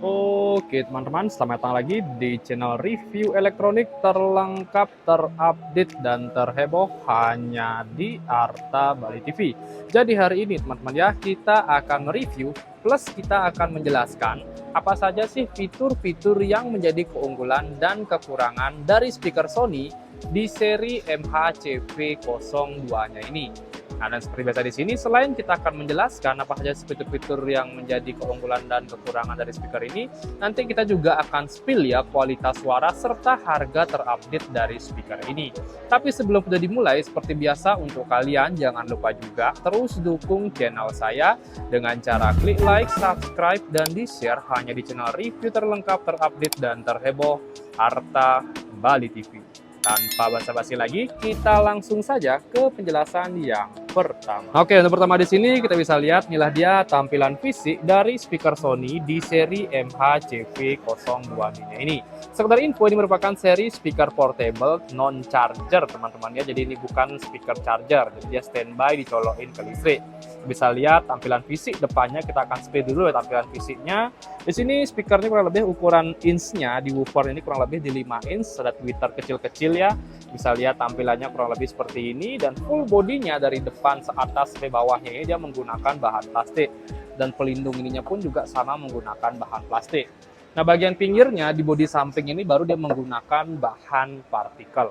Oke teman-teman, selamat datang lagi di channel review elektronik terlengkap, terupdate, dan terheboh hanya di Arta Bali TV. Jadi hari ini teman-teman ya, kita akan review plus kita akan menjelaskan apa saja sih fitur-fitur yang menjadi keunggulan dan kekurangan dari speaker Sony di seri MHCV02-nya ini. Nah, dan seperti biasa di sini, selain kita akan menjelaskan apa saja fitur-fitur yang menjadi keunggulan dan kekurangan dari speaker ini, nanti kita juga akan spill ya kualitas suara serta harga terupdate dari speaker ini. Tapi sebelum sudah dimulai, seperti biasa untuk kalian jangan lupa juga terus dukung channel saya dengan cara klik like, subscribe, dan di-share hanya di channel review terlengkap, terupdate, dan terheboh Arta Bali TV. Tanpa basa-basi lagi, kita langsung saja ke penjelasan yang pertama. Oke, untuk pertama di sini kita bisa lihat inilah dia tampilan fisik dari speaker Sony di seri MHCV02-nya ini. Sekedar info, ini merupakan seri speaker portable non-charger teman-teman ya. Jadi ini bukan speaker charger, jadi dia standby dicolokin ke listrik. Bisa lihat tampilan fisik depannya, kita akan spray dulu ya tampilan fisiknya. Di sini speakernya kurang lebih ukuran inch-nya di woofer ini kurang lebih di 5 inch, ada tweeter kecil-kecil ya. Bisa lihat tampilannya kurang lebih seperti ini, dan full bodinya dari depan ke atas sampai bawahnya ini dia menggunakan bahan plastik, dan pelindung ininya pun juga sama menggunakan bahan plastik. Nah, bagian pinggirnya di bodi samping ini baru dia menggunakan bahan partikel.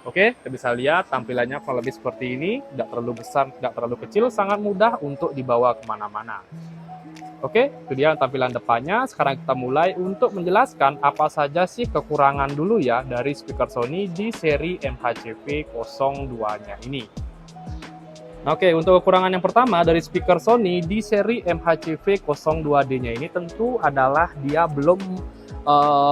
Oke, kita bisa lihat tampilannya kurang lebih seperti ini, tidak terlalu besar, tidak terlalu kecil, sangat mudah untuk dibawa kemana-mana. Oke, itu dia tampilan depannya. Sekarang kita mulai untuk menjelaskan apa saja sih kekurangan dulu ya dari speaker Sony di seri MHCV02-nya ini. Oke, untuk kekurangan yang pertama dari speaker Sony di seri MHCV02D-nya ini tentu adalah dia belum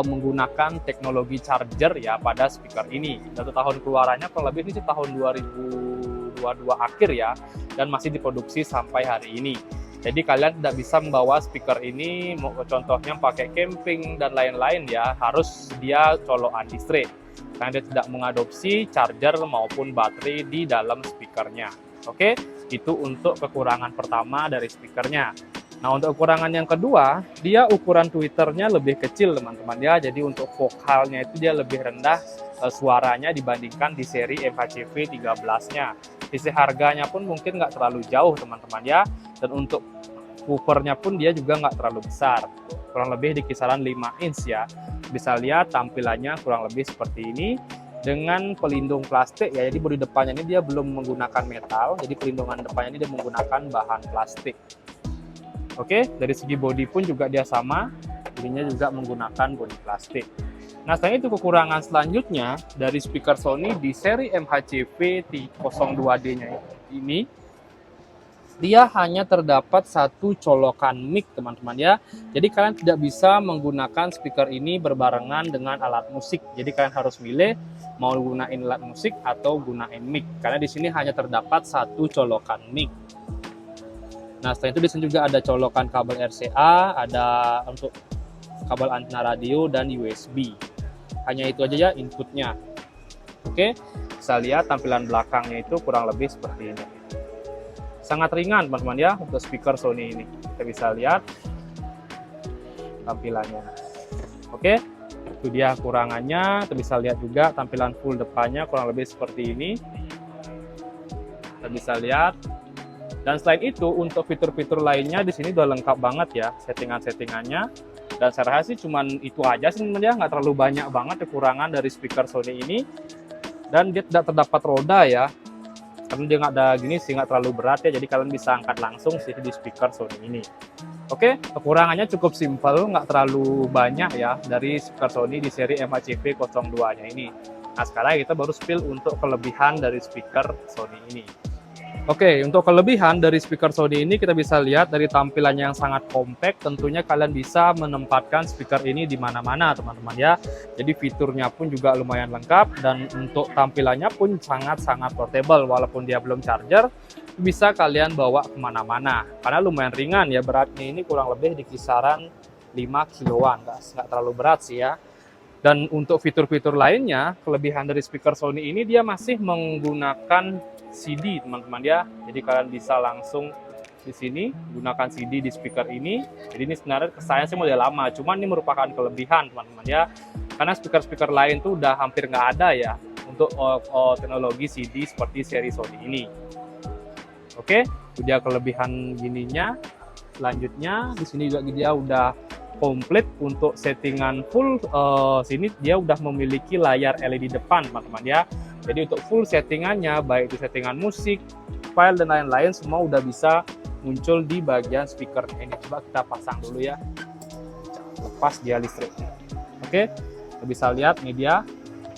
menggunakan teknologi charger ya pada speaker ini. Satu tahun keluarannya kurang lebih ini tahun 2022 akhir ya, dan masih diproduksi sampai hari ini. Jadi kalian tidak bisa membawa speaker ini, contohnya pakai camping dan lain-lain ya, harus dia colokan listrik. Karena dia tidak mengadopsi charger maupun baterai di dalam speakernya. Oke, itu untuk kekurangan pertama dari speakernya. Nah, untuk kekurangan yang kedua, dia ukuran tweeternya lebih kecil teman-teman ya. Jadi untuk vokalnya itu dia lebih rendah suaranya dibandingkan di seri MHCV13-nya. Sisi harganya pun mungkin nggak terlalu jauh teman-teman ya. Dan untuk woofernya pun dia juga nggak terlalu besar. Kurang lebih di kisaran 5 inch ya. Bisa lihat tampilannya kurang lebih seperti ini. Dengan pelindung plastik ya, jadi bodi depannya ini dia belum menggunakan metal. Jadi pelindungan depannya ini dia menggunakan bahan plastik. Oke, dari segi bodi pun juga dia sama, bodinya juga menggunakan bodi plastik. Nah, selain itu kekurangan selanjutnya dari speaker Sony di seri MHCV02D-nya ini, dia hanya terdapat satu colokan mic teman-teman ya. Jadi kalian tidak bisa menggunakan speaker ini berbarengan dengan alat musik. Jadi kalian harus milih mau gunain alat musik atau gunain mic, karena di sini hanya terdapat satu colokan mic. Nah, setelah itu di sini juga ada colokan kabel RCA, ada untuk kabel antena radio dan USB. Hanya itu aja ya inputnya. Oke, bisa lihat tampilan belakangnya itu kurang lebih seperti ini. Sangat ringan teman-teman ya untuk speaker Sony ini. Kita bisa lihat tampilannya. Oke, itu dia kekurangannya. Kita bisa lihat juga tampilan full depannya kurang lebih seperti ini. Kita bisa lihat. Dan selain itu, untuk fitur-fitur lainnya di sini udah lengkap banget ya settingan-settingannya. Dan saya rasa sih cuman itu aja sebenarnya, nggak terlalu banyak banget kekurangan dari speaker Sony ini. Dan dia tidak terdapat roda ya, karena dia nggak ada gini sih, nggak terlalu berat ya, jadi kalian bisa angkat langsung sih di speaker Sony ini. Oke, kekurangannya cukup simpel, nggak terlalu banyak ya dari speaker Sony di seri MHCV02-nya ini. Nah, sekarang kita baru spill untuk kelebihan dari speaker Sony ini. Oke, untuk kelebihan dari speaker Sony ini kita bisa lihat dari tampilannya yang sangat compact. Tentunya kalian bisa menempatkan speaker ini di mana-mana teman-teman ya. Jadi fiturnya pun juga lumayan lengkap, dan untuk tampilannya pun sangat-sangat portable. Walaupun dia belum charger, bisa kalian bawa kemana-mana. Karena lumayan ringan ya, beratnya ini kurang lebih di kisaran 5 kiloan. Nggak terlalu berat sih ya. Dan untuk fitur-fitur lainnya, kelebihan dari speaker Sony ini dia masih menggunakan CD teman-teman ya. Jadi kalian bisa langsung di sini gunakan CD di speaker ini. Jadi ini sebenarnya saya sih model lama, cuman ini merupakan kelebihan teman-teman ya, karena speaker-speaker lain tuh udah hampir nggak ada ya untuk teknologi CD seperti seri Sony ini. Oke, itu dia kelebihan gininya. Selanjutnya di sini juga dia udah komplit untuk settingan full. Sini dia udah memiliki layar LED depan teman-teman ya. Jadi untuk full settingannya, baik itu settingan musik, file dan lain-lain, semua udah bisa muncul di bagian speaker ini. Coba kita pasang dulu ya, lepas dia listriknya. Oke, kita bisa lihat ini dia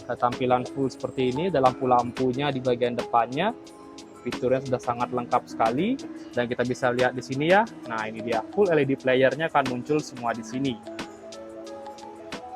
tampilan full seperti ini. Ada lampu-lampunya di bagian depannya, fiturnya sudah sangat lengkap sekali, dan kita bisa lihat di sini ya. Nah ini dia full LED playernya akan muncul semua di sini.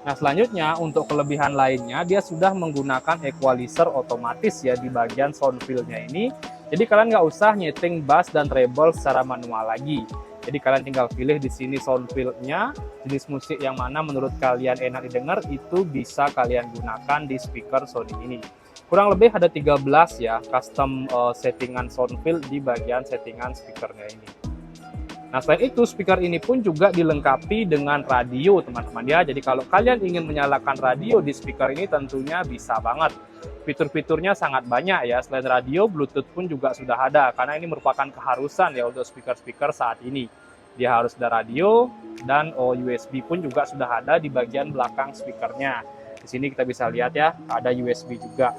Nah selanjutnya untuk kelebihan lainnya, dia sudah menggunakan equalizer otomatis ya di bagian sound fill-nya ini. Jadi kalian nggak usah nyeting bass dan treble secara manual lagi. Jadi kalian tinggal pilih di sini sound fill-nya, jenis musik yang mana menurut kalian enak didengar, itu bisa kalian gunakan di speaker Sony ini. Kurang lebih ada 13 ya custom settingan sound fill di bagian settingan speakernya ini. Nah selain itu speaker ini pun juga dilengkapi dengan radio teman-teman ya. Jadi kalau kalian ingin menyalakan radio di speaker ini tentunya bisa banget. Fitur-fiturnya sangat banyak ya. Selain radio, Bluetooth pun juga sudah ada, karena ini merupakan keharusan ya untuk speaker-speaker saat ini. Dia harus ada radio, dan USB pun juga sudah ada di bagian belakang speakernya. Di sini kita bisa lihat ya, ada USB juga.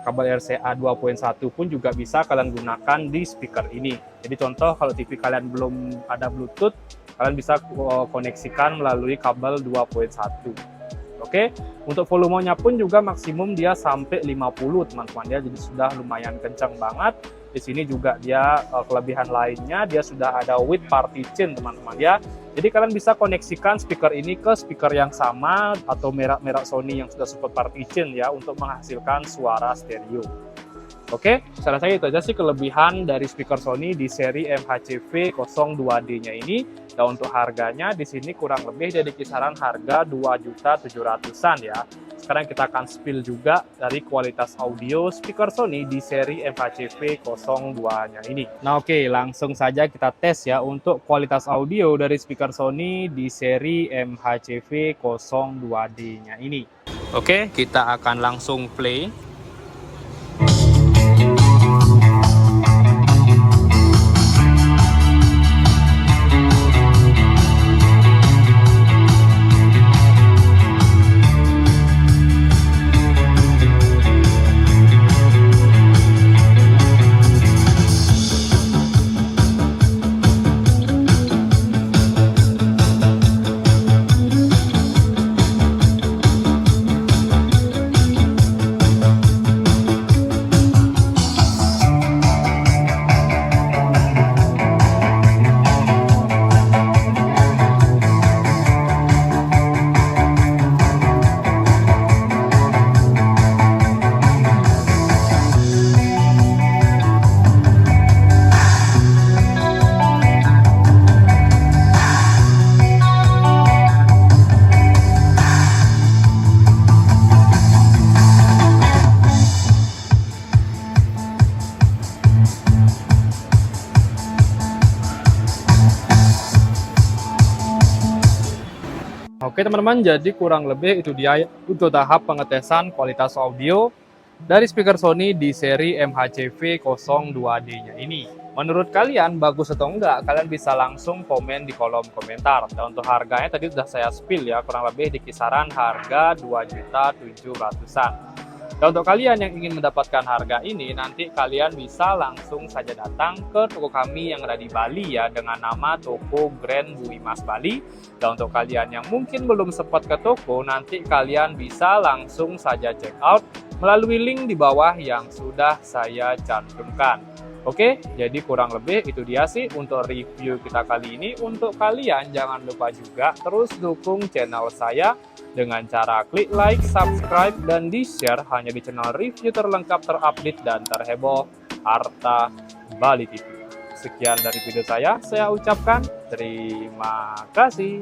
Kabel RCA 2.1 pun juga bisa kalian gunakan di speaker ini. Jadi contoh kalau TV kalian belum ada Bluetooth, kalian bisa koneksikan melalui kabel 2.1. Oke, untuk volumenya pun juga maksimum dia sampai 50 teman-teman ya, jadi sudah lumayan kencang banget. Di sini juga dia kelebihan lainnya, dia sudah ada with partition teman-teman ya. Jadi kalian bisa koneksikan speaker ini ke speaker yang sama atau merek Sony yang sudah support partition ya, untuk menghasilkan suara stereo. Oke, saya rasa itu aja sih kelebihan dari speaker Sony di seri MHCV 02D-nya ini. Dan untuk harganya di sini kurang lebih dari kisaran harga 2.700.000-an ya. Sekarang kita akan spill juga dari kualitas audio speaker Sony di seri MHCV 02-nya ini. Nah oke, langsung saja kita tes ya untuk kualitas audio dari speaker Sony di seri MHCV 02D-nya ini. Oke, kita akan langsung play. Oke teman-teman, jadi kurang lebih itu dia untuk tahap pengetesan kualitas audio dari speaker Sony di seri MHCV 02D-nya ini. Menurut kalian bagus atau enggak? Kalian bisa langsung komen di kolom komentar. Dan untuk harganya tadi sudah saya spill ya, kurang lebih di kisaran harga 2.700.000-an. Dan untuk kalian yang ingin mendapatkan harga ini, nanti kalian bisa langsung saja datang ke toko kami yang ada di Bali ya, dengan nama Toko Grand Bui Mas Bali. Dan untuk kalian yang mungkin belum sempat ke toko, nanti kalian bisa langsung saja check out melalui link di bawah yang sudah saya cantumkan. Oke, jadi kurang lebih itu dia sih untuk review kita kali ini. Untuk kalian jangan lupa juga terus dukung channel saya dengan cara klik like, subscribe, dan di-share hanya di channel review terlengkap, terupdate, dan terheboh Arta Bali TV. Sekian dari video saya ucapkan terima kasih.